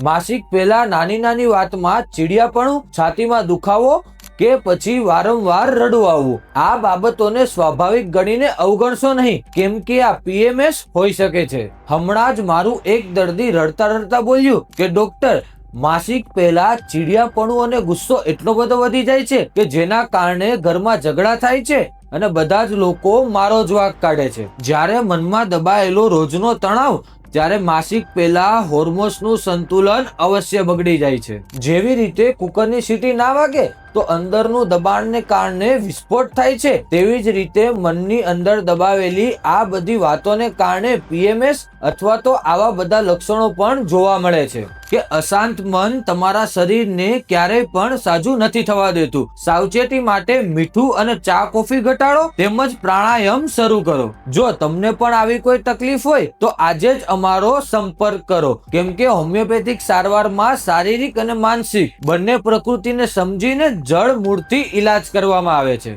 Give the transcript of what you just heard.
માસિક પહેલા નાની નાની વાતમાં ચીડિયાપણું, છાતીમાં દુખાવો કે પછી વારંવાર રડવું આવવું, આ બાબતોને સ્વાભાવિક ગણીને અવગણશો નહીં, કેમ કે આ PMS હોઈ શકે છે. હમણાં જ મારું એક દર્દી રડતા રડતા બોલ્યું કે ડોક્ટર, માસિક પહેલા ચીડિયાપણું અને ગુસ્સો એટલો બધો વધી જાય છે કે જેના કારણે ઘરમાં ઝઘડા થાય છે અને બધા જ લોકો મારો જ વાંક કાઢે છે. જ્યારે મનમાં દબાયેલો રોજનો તણાવ, ત્યારે માસિક પહેલા હોર્મોન્સનું સંતુલન અવશ્ય બગડી જાય છે. જેવી રીતે કુકરની સીટી ના વાગે તો અંદરનું દબાણને કારણે વિસ્ફોટ થાય છે, તેવી જ રીતે મનની અંદર દબાવેલી આ બધી વાતોને કારણે PMS અથવા તો આવા બધા લક્ષણો પણ જોવા મળે છે. કે અશાંત મન તમારા શરીરને ક્યારેય પણ સાજું નથી થવા દેતું. સાવચેતી માટે મીઠું અને ચા કોફી ઘટાડો તેમજ પ્રાણાયામ શરૂ કરો. જો તમને પણ આવી કોઈ તકલીફ હોય તો આજે જ અમારો સંપર્ક કરો, કેમ કે હોમિયોપેથિક સારવારમાં શારીરિક અને માનસિક બંને પ્રકૃતિને સમજીને જળ મૂળથી ઈલાજ કરવામાં આવે છે.